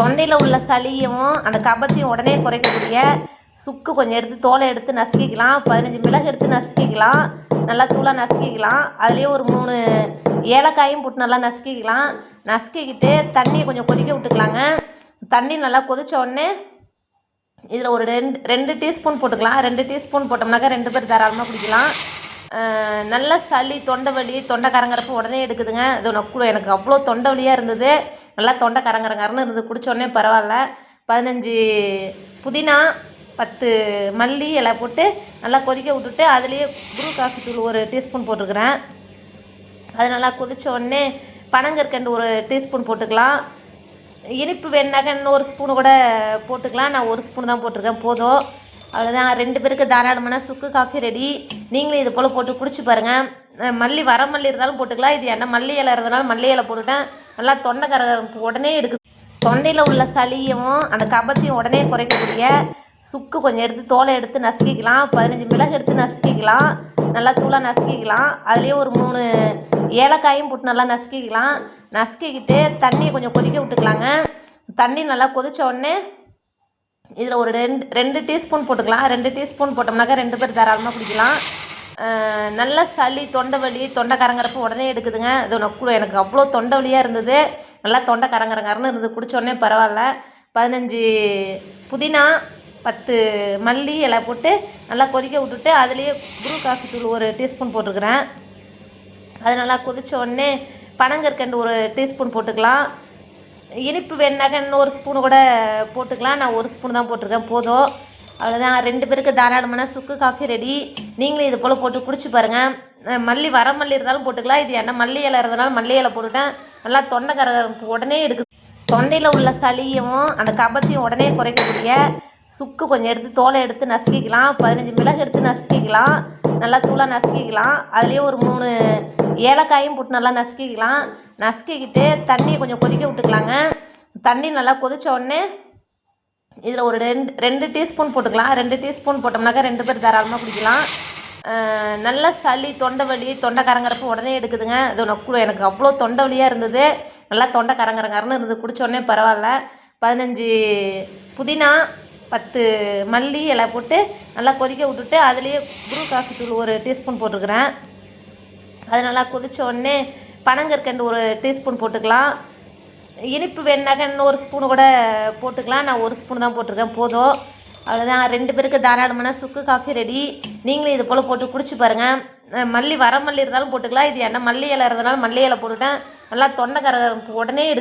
தொண்டையில் உள்ள சளியவும் அந்த கபத்தையும் உடனே குறைக்கக்கூடிய சுக்கு கொஞ்சம் எடுத்து தோலை எடுத்து நசுக்கிக்கலாம். 15 மிளகு எடுத்து நசுக்கிக்கலாம். நல்லா தூளாக நசுக்கிக்கலாம். அதுலேயே ஒரு 3 ஏலக்காயும் போட்டு நல்லா நசுக்கிக்கலாம். நசுக்கிக்கிட்டு தண்ணியை கொஞ்சம் கொதிக்க விட்டுக்கலாங்க. தண்ணி நல்லா கொதித்த உடனே இதில் ஒரு 2 டீஸ்பூன் போட்டுக்கலாம். 2 டீஸ்பூன் போட்டோம்னாக்கா 2 பேர் தாராளமாக குடிக்கலாம். நல்ல சளி, தொண்டை வலி, தொண்டை கரங்கரப்பு உடனே எடுக்குதுங்க. அது எனக்கு அவ்வளோ தொண்டை வலியாக இருந்தது. நல்லா தொண்டை கரங்கரங்கரன்னு இருந்தது. குடித்த உடனே பரவாயில்ல. 15 புதினா, 10 மல்லி இலை போட்டு நல்லா கொதிக்க விட்டுட்டு அதுலேயே ப்ரூ காஃபி தூள் ஒரு டீஸ்பூன் போட்டுருக்குறேன். அது நல்லா கொதித்த உடனே பனங்கற்கண்டு ஒரு டீஸ்பூன் போட்டுக்கலாம். இனிப்பு வேணுனாக்கா இன்னொரு ஸ்பூனு கூட போட்டுக்கலாம். நான் 1 ஸ்பூன் தான் போட்டிருக்கேன், போதும். அவ்வளோதான். 2 பேருக்கு தாராளமான சுக்கு காஃபி ரெடி. நீங்களும் இது போல் போட்டு குடிச்சு பாருங்கள். வர மல்லி இருந்தாலும் போட்டுக்கலாம். இது என்ன மல்லி இலை இருந்தனால மல்லி இலை போட்டுட்டேன். நல்லா தொண்டை கரகரப்பு உடனே எடுக்குது. தொண்டையில் உள்ள சளியவும் அந்த கபத்தையும் உடனே குறைக்கக்கூடிய சுக்கு கொஞ்சம் எடுத்து தோலை எடுத்து நசுக்கிக்கலாம். 15 மிளகு எடுத்து நசுக்கிக்கலாம். நல்லா தூளாக நசுக்கிக்கலாம். அதுலேயே ஒரு 3 ஏலக்காயும் போட்டு நல்லா நசுக்கிக்கலாம். நசுக்கிக்கிட்டு தண்ணியை கொஞ்சம் கொதிக்க விட்டுக்கலாங்க. தண்ணி நல்லா கொதித்த உடனே இதில் ஒரு 2 டீஸ்பூன் போட்டுக்கலாம். 2 டீஸ்பூன் போட்டோம்னாக்கா 2 பேர் தாராளமாக குடிக்கலாம். நல்ல சளி, தொண்டை வலி, தொண்டை கரங்கரப்பு உடனே எடுக்குதுங்க. அது எனக்கு அவ்வளோ தொண்டை வலியாக இருந்தது. நல்லா தொண்டை கரங்கரங்கரன்னு இருந்தது. குடித்த உடனே பரவாயில்ல. 15 புதினா, 10 மல்லி இலை போட்டு நல்லா கொதிக்க விட்டுட்டு அதுலேயே ப்ரூ காஃபி தூள் ஒரு டீஸ்பூன் போட்டுருக்குறேன். அது நல்லா கொதித்த உடனே பனங்கற்கண்டு ஒரு டீஸ்பூன் போட்டுக்கலாம். இனிப்பு வேணுனாக்கா இன்னொரு ஸ்பூனு கூட போட்டுக்கலாம். நான் 1 ஸ்பூன் தான் போட்டிருக்கேன், போதும். அவ்வளோதான். 2 பேருக்கு தாராளமான சுக்கு காஃபி ரெடி. நீங்களும் இது போல் போட்டு குடிச்சு பாருங்கள். வர மல்லி இருந்தாலும் போட்டுக்கலாம். இது என்ன மல்லி இலை இருந்தனால மல்லி இலை போட்டுட்டேன். நல்லா தொண்டை கரகரப்பு உடனே எடுக்குது. தொண்டையில் உள்ள சளியவும் அந்த கபத்தையும் உடனே குறைக்கக்கூடிய சுக்கு கொஞ்சம் எடுத்து தோலை எடுத்து நசுக்கிக்கலாம். 15 மிளகு எடுத்து நசுக்கிக்கலாம். நல்லா தூளாக நசுக்கிக்கலாம். அதுலேயே ஒரு 3 ஏலக்காயும் போட்டு நல்லா நசுக்கிக்கலாம். நசுக்கிக்கிட்டு தண்ணியை கொஞ்சம் கொதிக்க விட்டுக்கலாங்க. தண்ணி நல்லா கொதித்த உடனே இதில் ஒரு 2 டீஸ்பூன் போட்டுக்கலாம். 2 டீஸ்பூன் போட்டோம்னாக்கா 2 பேர் தாராளமாக குடிக்கலாம். நல்ல சளி, தொண்டை வலி, தொண்டை கரங்கரப்பு உடனே எடுக்குதுங்க. அது எனக்கு அவ்வளோ தொண்டை வலியாக இருந்தது. நல்லா தொண்டை கரங்கரங்கரன்னு இருந்தது. குடித்த உடனே பரவாயில்ல. 15 புதினா, 10 மல்லி இலை போட்டு நல்லா கொதிக்க விட்டுட்டு அதுலேயே ப்ரூ காஃபி தூள் ஒரு டீஸ்பூன் போட்டுருக்குறேன். அது நல்லா கொதித்த உடனே பனங்கற்கண்டு ஒரு டீஸ்பூன் போட்டுக்கலாம். இனிப்பு வேணுனாக்கா இன்னொரு ஸ்பூனு கூட போட்டுக்கலாம். நான் 1 ஸ்பூன் தான் போட்டிருக்கேன், போதும். அவ்வளோதான். 2 பேருக்கு தாராளமான சுக்கு காஃபி ரெடி. நீங்களும் இது போல் போட்டு குடிச்சு பாருங்கள். வர மல்லி இருந்தாலும் போட்டுக்கலாம். இது என்ன மல்லி இலை இருந்தனால மல்லி இலை போட்டுட்டேன். நல்லா தொண்டை கரகரப்பு உடனே எடுக்குது.